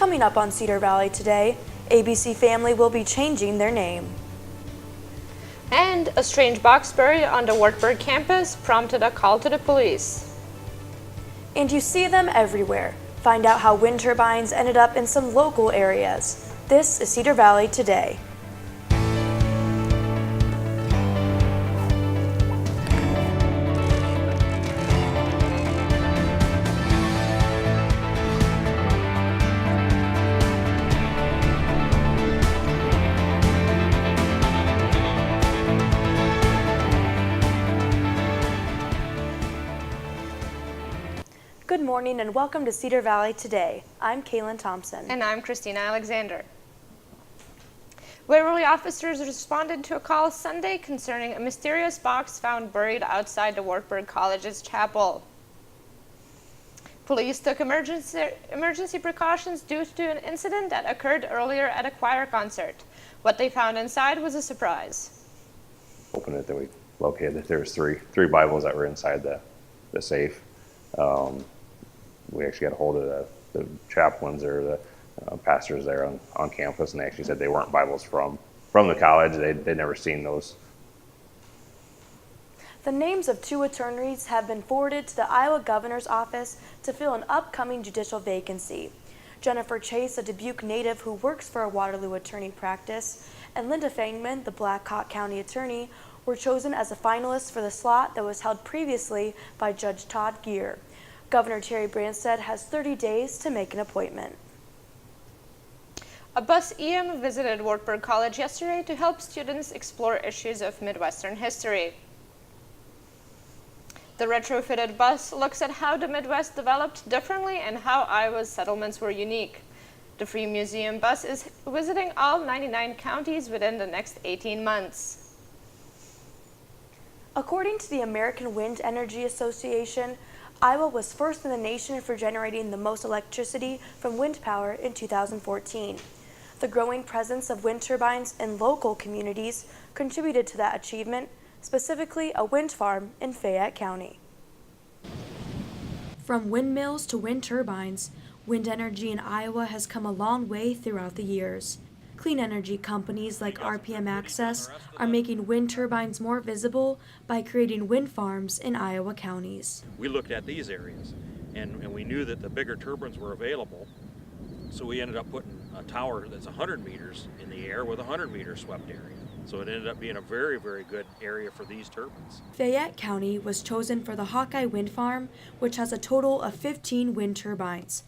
Coming up on Cedar Valley Today, ABC Family will be changing their name. And a strange box buried on the Wartburg campus prompted a call to the police. And you see them everywhere. Find out how wind turbines ended up in some local areas. This is Cedar Valley Today. Good morning and welcome to Cedar Valley Today. I'm Kaylin Thompson. And I'm Christina Alexander. Waverly officers responded to a call Sunday concerning a mysterious box found buried outside the Wartburg College's chapel. Police took emergency precautions due to an incident that occurred earlier at a choir concert. What they found inside was a surprise. Opened it, then we located that there was three Bibles that were inside the safe. We actually got a hold of the chaplains or the pastors there on campus, and they actually said they weren't Bibles from the college. They'd never seen those. The names of 2 attorneys have been forwarded to the Iowa Governor's Office to fill an upcoming judicial vacancy. Jennifer Chase, a Dubuque native who works for a Waterloo attorney practice, and Linda Fangman, the Black Hawk County attorney, were chosen as a finalist for the slot that was held previously by Judge Todd Geer. Governor Terry Branstad has 30 days to make an appointment. A bus EM visited Wartburg College yesterday to help students explore issues of Midwestern history. The retrofitted bus looks at how the Midwest developed differently and how Iowa's settlements were unique. The free museum bus is visiting all 99 counties within the next 18 months. According to the American Wind Energy Association, Iowa was first in the nation for generating the most electricity from wind power in 2014. The growing presence of wind turbines in local communities contributed to that achievement, specifically a wind farm in Fayette County. From windmills to wind turbines, wind energy in Iowa has come a long way throughout the years. Clean energy companies like RPM Access are making wind turbines more visible by creating wind farms in Iowa counties. We looked at these areas and we knew that the bigger turbines were available, so we ended up putting a tower that's 100 meters in the air with a 100-meter swept area. So it ended up being a very, very good area for these turbines. Fayette County was chosen for the Hawkeye Wind Farm, which has a total of 15 wind turbines.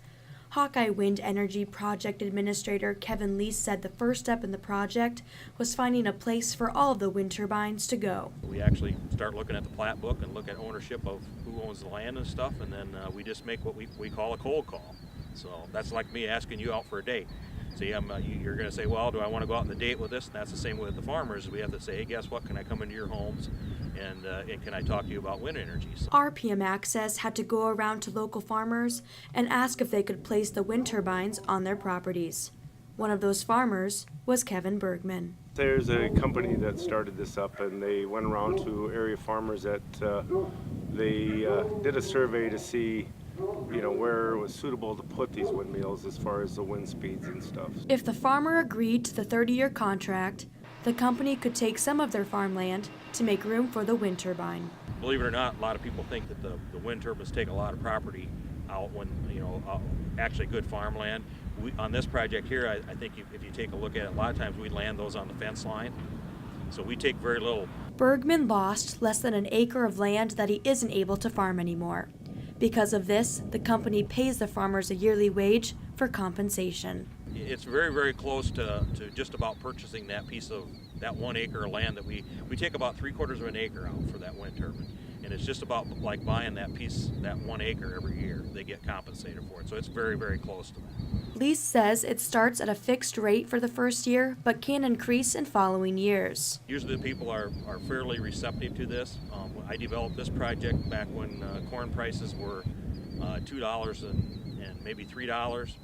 Hawkeye Wind Energy Project Administrator Kevin Lease said the first step in the project was finding a place for all of the wind turbines to go. We actually start looking at the plat book and look at ownership of who owns the land and stuff, and then we just make what we call a cold call. So that's like me asking you out for a date. See, you're going to say, well, do I want to go out on the date with this? And that's the same with the farmers. We have to say, hey, guess what? Can I come into your homes and can I talk to you about wind energy? So RPM Access had to go around to local farmers and ask if they could place the wind turbines on their properties. One of those farmers was Kevin Bergman. There's a company that started this up, and they went around to area farmers that they did a survey to see where it was suitable to put these windmills as far as the wind speeds and stuff. If the farmer agreed to the 30-year contract, the company could take some of their farmland to make room for the wind turbine. believe it or not, a lot of people think that the wind turbines take a lot of property out when, actually good farmland. On this project here, I think if you take a look at it, a lot of times we land those on the fence line. So we take very little. Bergman lost less than an acre of land that he isn't able to farm anymore. Because of this, the company pays the farmers a yearly wage for compensation. It's very, very close to just about purchasing that piece of that 1 acre of land that we take about 3/4 of an acre out for that wind turbine. And it's just about like buying that piece, that 1 acre every year. They get compensated for it. So it's very, very close to that. Lease says it starts at a fixed rate for the first year, but can increase in following years. Usually the people are fairly receptive to this. I developed this project back when corn prices were $2 and maybe $3,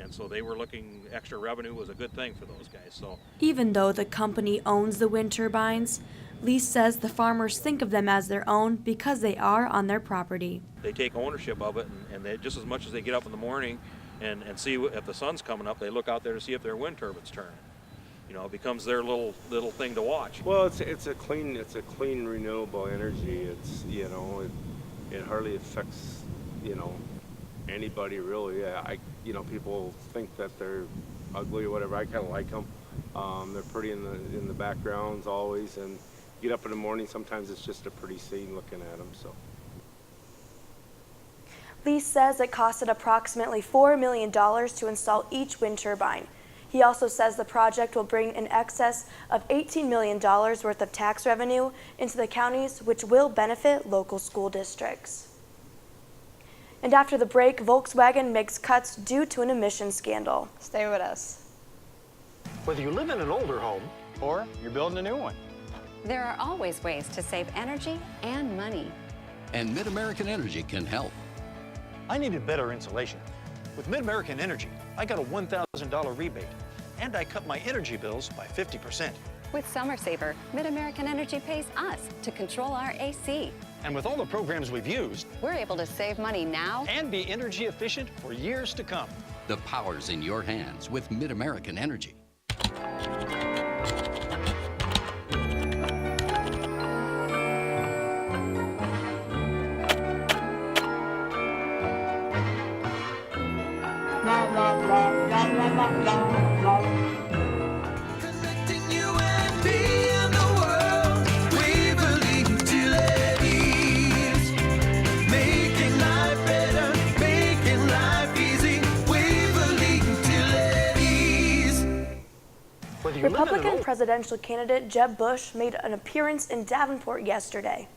and so they were looking, extra revenue was a good thing for those guys. So even though the company owns the wind turbines, Lease says the farmers think of them as their own because they are on their property. they take ownership of it, and they, just as much as they get up in the morning and see if the sun's coming up. They look out there to see if their wind turbine's turning. You know, it becomes their little thing to watch. Well, it's a clean renewable energy. It's, you know, it hardly affects, you know, anybody really. You know, people think that they're ugly or whatever. I kind of like them. They're pretty in the backgrounds always, and get up in the morning, sometimes it's just a pretty scene looking at them. So. Lee says it costed approximately $4 million to install each wind turbine. He also says the project will bring in excess of $18 million worth of tax revenue into the counties, which will benefit local school districts. And after the break, Volkswagen makes cuts due to an emissions scandal. Stay with us. Whether you live in an older home or you're building a new one. There are always ways to save energy and money. And Mid-American Energy can help. I needed better insulation. With Mid-American Energy, I got a $1,000 rebate, and I cut my energy bills by 50%. With Summer Saver, Mid-American Energy pays us to control our AC. And with all the programs we've used, We're able to save money now and be energy efficient for years to come. The power's in your hands with Mid-American Energy. Connecting you and me and the world. Waverly Utilities. Making life better, making life easy. Waverly Utilities. Whether you live in an Republican old presidential candidate Jeb Bush made an appearance in Davenport yesterday.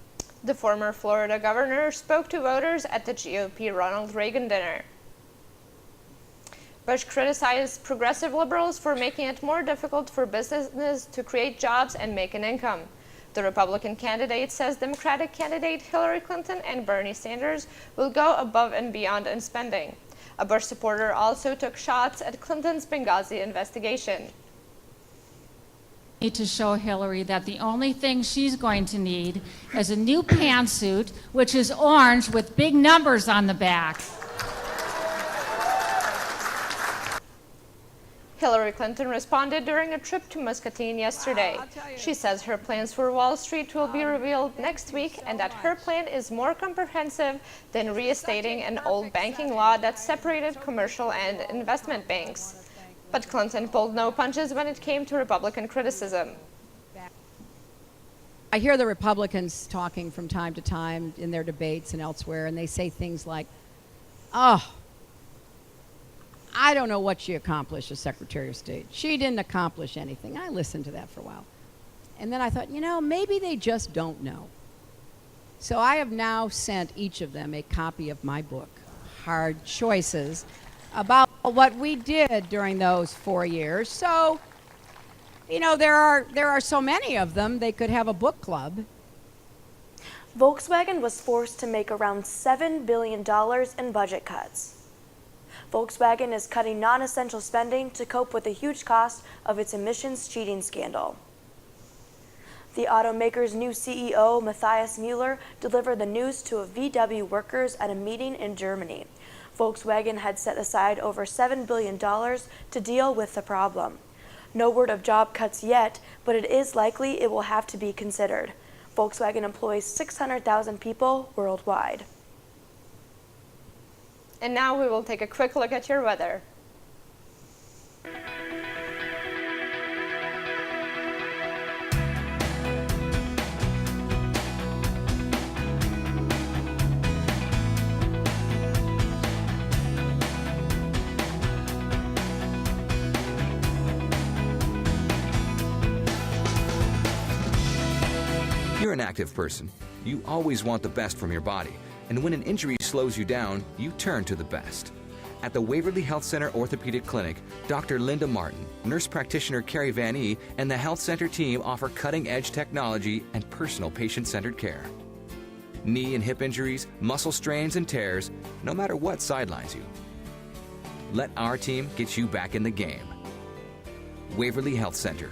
The former Florida governor spoke to voters at the GOP Ronald Reagan dinner. Bush criticized progressive liberals for making it more difficult for businesses to create jobs and make an income. The Republican candidate says Democratic candidate Hillary Clinton and Bernie Sanders will go above and beyond in spending. A Bush supporter also took shots at Clinton's Benghazi investigation. Need to show Hillary that the only thing she's going to need is a new pantsuit, which is orange with big numbers on the back. Hillary Clinton responded during a trip to Muscatine yesterday. She says her plans for Wall Street will be revealed next week and that her plan is more comprehensive than reinstating an old banking law that separated commercial and investment banks. But Clinton pulled no punches when it came to Republican criticism. I hear the Republicans talking from time to time in their debates and elsewhere, and they say things like, oh, I don't know what she accomplished as Secretary of State. She didn't accomplish anything. I listened to that for a while. And then I thought, you know, maybe they just don't know. So I have now sent each of them a copy of my book, Hard Choices, about what we did during those 4 years. So, you know, there are so many of them, they could have a book club. Volkswagen was forced to make around $7 billion in budget cuts. Volkswagen is cutting non-essential spending to cope with the huge cost of its emissions cheating scandal. The automaker's new CEO, Matthias Mueller, delivered the news to VW workers at a meeting in Germany. Volkswagen had set aside over $7 billion to deal with the problem. No word of job cuts yet, but it is likely it will have to be considered. Volkswagen employs 600,000 people worldwide. And now we will take a quick look at your weather. You're an active person. You always want the best from your body. And when an injury slows you down, you turn to the best. At the Waverly Health Center Orthopedic Clinic, Dr. Linda Martin, nurse practitioner Carrie Van E., and the health center team offer cutting-edge technology and personal patient-centered care. Knee and hip injuries, muscle strains and tears, no matter what sidelines you. Let our team get you back in the game. Waverly Health Center.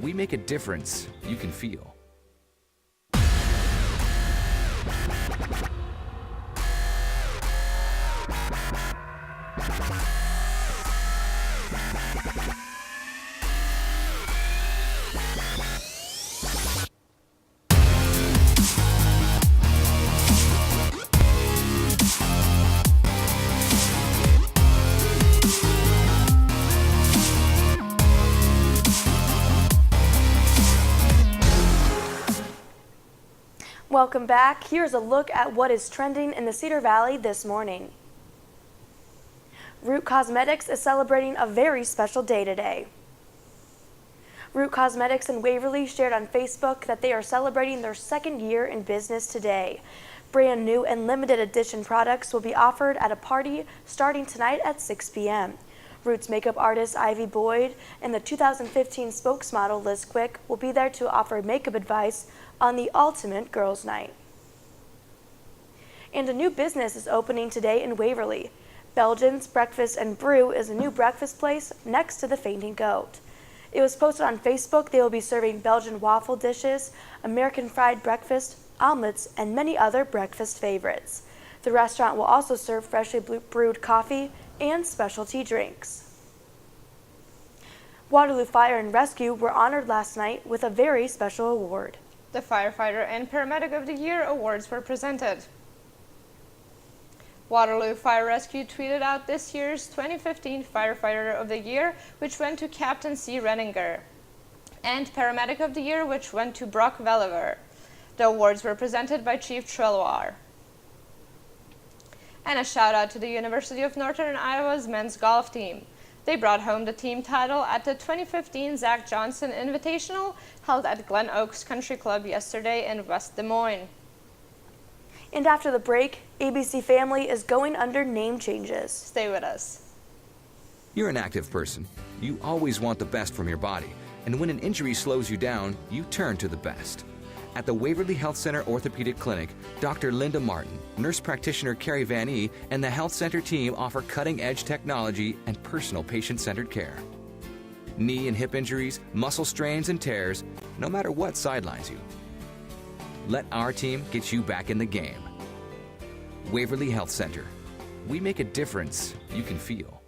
We make a difference you can feel. Welcome back. Here's a look at what is trending in the Cedar Valley this morning. Root Cosmetics is celebrating a very special day today. Root Cosmetics in Waverly shared on Facebook that they are celebrating their second year in business today. Brand new and limited edition products will be offered at a party starting tonight at 6 p.m. Root's makeup artist Ivy Boyd and the 2015 spokesmodel Liz Quick will be there to offer makeup advice on the ultimate girls' night. And a new business is opening today in Waverly. Belgian's Breakfast and Brew is a new breakfast place next to the Fainting Goat. It was posted on Facebook. They will be serving Belgian waffle dishes, American fried breakfast, omelets, and many other breakfast favorites. The restaurant will also serve freshly brewed coffee and specialty drinks. Waterloo Fire and Rescue were honored last night with a very special award. The Firefighter and Paramedic of the Year awards were presented. Waterloo Fire Rescue tweeted out this year's 2015 Firefighter of the Year, which went to Captain C. Renninger, and Paramedic of the Year, which went to Brock Welliver. The awards were presented by Chief Treloar. And a shout out to the University of Northern Iowa's men's golf team. They brought home the team title at the 2015 Zach Johnson Invitational held at Glen Oaks Country Club yesterday in West Des Moines. And after the break, ABC Family is going under name changes. Stay with us. You're an active person. You always want the best from your body. And when an injury slows you down, you turn to the best. At the Waverly Health Center Orthopedic Clinic, Dr. Linda Martin, nurse practitioner Carrie Van E, and the health center team offer cutting-edge technology and personal patient-centered care. Knee and hip injuries, muscle strains and tears, no matter what sidelines you. Let our team get you back in the game. Waverly Health Center. We make a difference you can feel.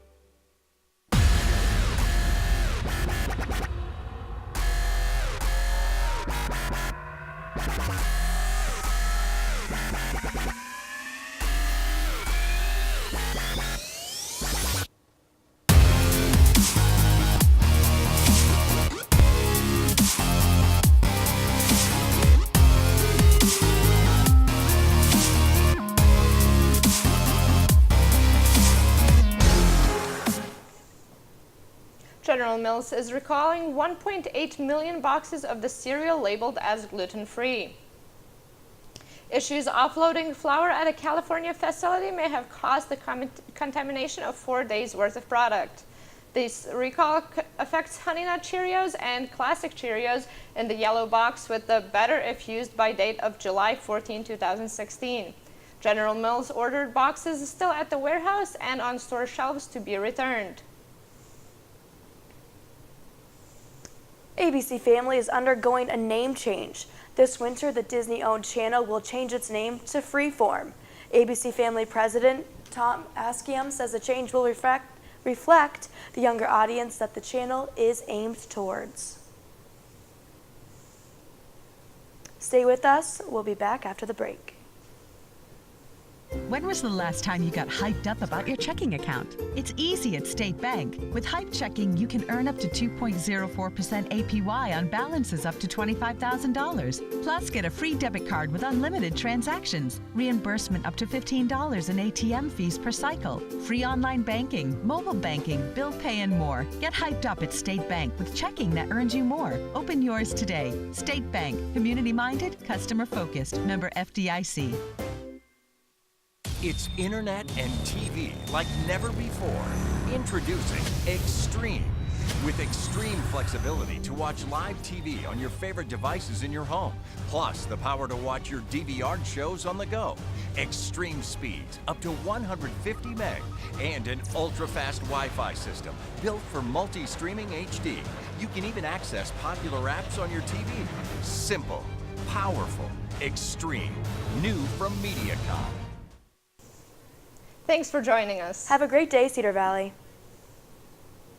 General Mills is recalling 1.8 million boxes of the cereal labeled as gluten-free. Issues offloading flour at a California facility may have caused the contamination of 4 days' worth of product. This recall affects Honey Nut Cheerios and Classic Cheerios in the yellow box with the better if used by date of July 14, 2016. General Mills ordered boxes still at the warehouse and on store shelves to be returned. ABC Family is undergoing a name change. This winter, the Disney-owned channel will change its name to Freeform. ABC Family President Tom Askiam says the change will reflect the younger audience that the channel is aimed towards. Stay with us. We'll be back after the break. When was the last time you got hyped up about your checking account? It's easy at State Bank. With Hype Checking, you can earn up to 2.04% APY on balances up to $25,000. Plus, get a free debit card with unlimited transactions, reimbursement up to $15 in ATM fees per cycle, free online banking, mobile banking, bill pay, and more. Get hyped up at State Bank with checking that earns you more. Open yours today. State Bank. Community-minded, customer-focused. Member FDIC. It's internet and TV like never before. Introducing Extreme. With extreme flexibility to watch live TV on your favorite devices in your home, plus the power to watch your DVR shows on the go. Extreme speeds up to 150 meg and an ultra-fast Wi-Fi system built for multi-streaming HD. You can even access popular apps on your TV. Simple, powerful, extreme. New from MediaCom. Thanks for joining us. Have a great day, Cedar Valley.